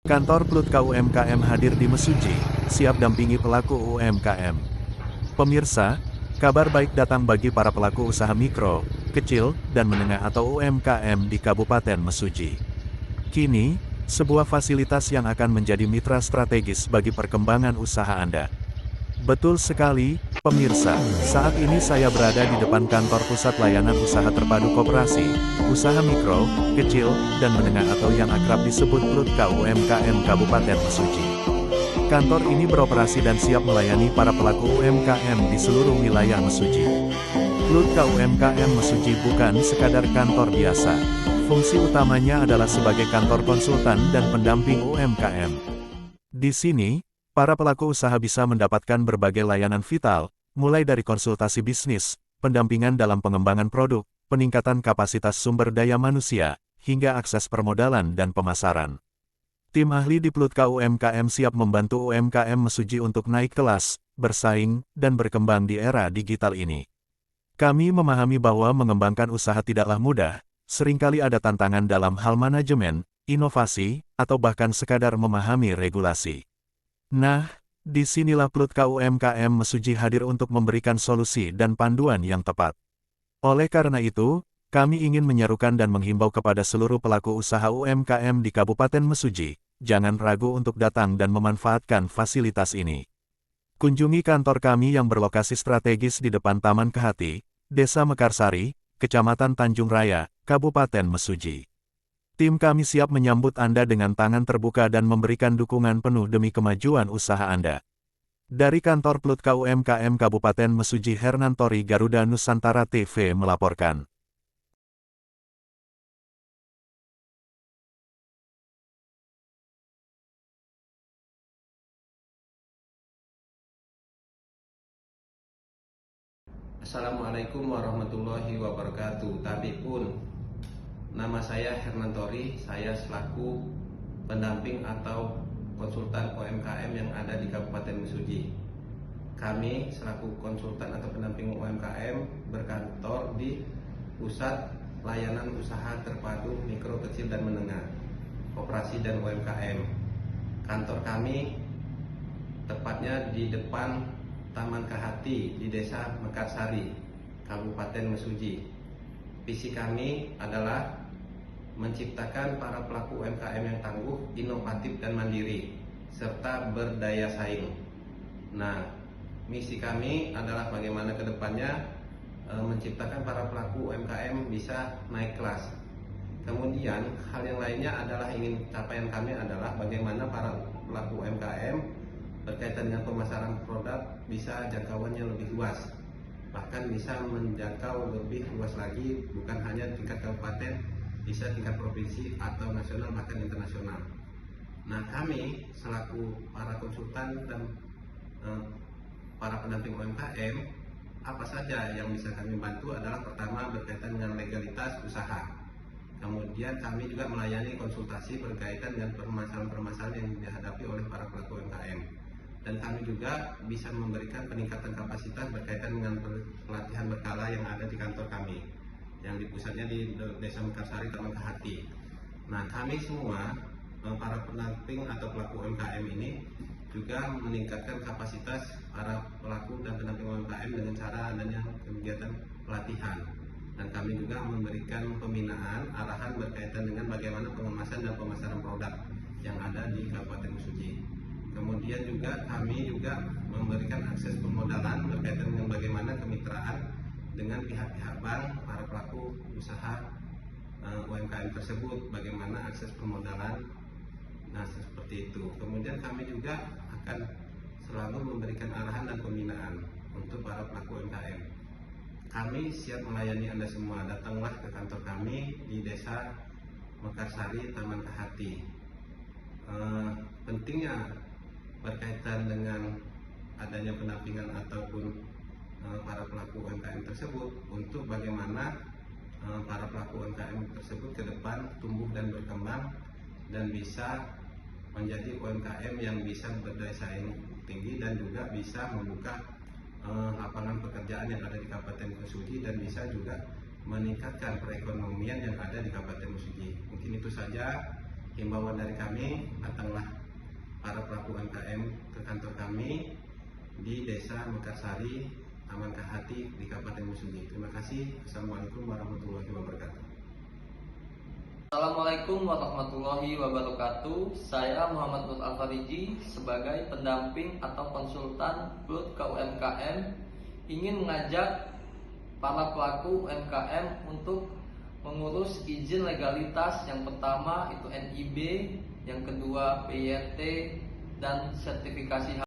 Kantor Plutka UMKM hadir di Mesuji, siap dampingi pelaku UMKM. Pemirsa, kabar baik datang bagi para pelaku usaha mikro, kecil, dan menengah atau UMKM di Kabupaten Mesuji. Kini, sebuah fasilitas yang akan menjadi mitra strategis bagi perkembangan usaha Anda. Betul sekali, pemirsa. Saat ini saya berada di depan kantor Pusat Layanan Usaha Terpadu Koperasi, Usaha Mikro, Kecil, dan Menengah atau yang akrab disebut Plutka UMKM Kabupaten Mesuji. Kantor ini beroperasi dan siap melayani para pelaku UMKM di seluruh wilayah Mesuji. Plutka UMKM Mesuji bukan sekadar kantor biasa. Fungsi utamanya adalah sebagai kantor konsultan dan pendamping UMKM. Di sini, para pelaku usaha bisa mendapatkan berbagai layanan vital, mulai dari konsultasi bisnis, pendampingan dalam pengembangan produk, peningkatan kapasitas sumber daya manusia, hingga akses permodalan dan pemasaran. Tim ahli di Plutka UMKM siap membantu UMKM Mesuji untuk naik kelas, bersaing, dan berkembang di era digital ini. Kami memahami bahwa mengembangkan usaha tidaklah mudah, seringkali ada tantangan dalam hal manajemen, inovasi, atau bahkan sekadar memahami regulasi. Nah, disinilah Plutka UMKM Mesuji hadir untuk memberikan solusi dan panduan yang tepat. Oleh karena itu, kami ingin menyerukan dan menghimbau kepada seluruh pelaku usaha UMKM di Kabupaten Mesuji, jangan ragu untuk datang dan memanfaatkan fasilitas ini. Kunjungi kantor kami yang berlokasi strategis di depan Taman Kehati, Desa Mekarsari, Kecamatan Tanjung Raya, Kabupaten Mesuji. Tim kami siap menyambut Anda dengan tangan terbuka dan memberikan dukungan penuh demi kemajuan usaha Anda. Dari kantor Plutka UMKM Kabupaten Mesuji, Hernantori, Garuda Nusantara TV melaporkan. Assalamualaikum warahmatullahi wabarakatuh. Tapi pun nama saya Hernantori, saya selaku pendamping atau konsultan UMKM yang ada di Kabupaten Mesuji. Kami selaku konsultan atau pendamping UMKM berkantor di Pusat Layanan Usaha Terpadu Mikro, Kecil, dan Menengah, Koperasi dan UMKM. Kantor kami tepatnya di depan Taman Kehati di Desa Mekarsari, Kabupaten Mesuji. Visi kami adalah menciptakan para pelaku UMKM yang tangguh, inovatif, dan mandiri, serta berdaya saing. Nah, misi kami adalah bagaimana ke depannya menciptakan para pelaku UMKM bisa naik kelas. Kemudian, hal yang lainnya adalah capaian kami adalah bagaimana para pelaku UMKM berkaitan dengan pemasaran produk bisa jangkauannya lebih luas, bahkan bisa menjangkau lebih luas lagi, bukan hanya tingkat kabupaten, bisa tingkat provinsi atau nasional bahkan internasional. Nah, kami selaku para konsultan dan para pendamping UMKM, apa saja yang bisa kami bantu adalah pertama berkaitan dengan legalitas usaha. Kemudian kami juga melayani konsultasi berkaitan dengan permasalahan-permasalahan yang dihadapi oleh para pelaku UMKM. Dan kami juga bisa memberikan peningkatan kapasitas berkaitan dengan pelatihan berkala yang ada di kantor kami, yang di pusatnya di Desa Mekarsari, Taman Kehati. Nah, kami semua para pendamping atau pelaku UMKM ini juga meningkatkan kapasitas para pelaku dan pendamping UMKM dengan cara adanya kegiatan pelatihan. Dan kami juga memberikan pembinaan arahan berkaitan dengan bagaimana pengemasan dan pemasaran produk yang ada di Kabupaten Mesuji. Kemudian juga kami memberikan akses permodalan berkaitan dengan bagaimana kemitraan dengan pihak-pihak bank, para pelaku usaha UMKM tersebut, bagaimana akses permodalan. Nah, seperti itu. Kemudian kami juga akan selalu memberikan arahan dan pembinaan untuk para pelaku UMKM. Kami siap melayani Anda semua. Datanglah ke kantor kami di Desa Mekarsari, Taman Kehati. Pentingnya berkaitan dengan adanya pendampingan ataupun para pelaku UMKM tersebut untuk bagaimana para pelaku UMKM tersebut ke depan tumbuh dan berkembang dan bisa menjadi UMKM yang bisa berdaya saing tinggi dan juga bisa membuka lapangan pekerjaan yang ada di Kabupaten Mesuji dan bisa juga meningkatkan perekonomian yang ada di Kabupaten Mesuji. Mungkin itu saja. himbauan dari kami, datanglah para pelaku UMKM ke kantor kami di Desa Mekarsari, Taman Kahati di Kabupaten Mesuji. Terima kasih. Assalamualaikum warahmatullahi wabarakatuh. Assalamualaikum warahmatullahi wabarakatuh. Saya Muhammad Nur Al-Fariji sebagai pendamping atau konsultan PLUT ke UMKM ingin mengajak para pelaku UMKM untuk mengurus izin legalitas. Yang pertama itu NIB, yang kedua PYT dan sertifikasi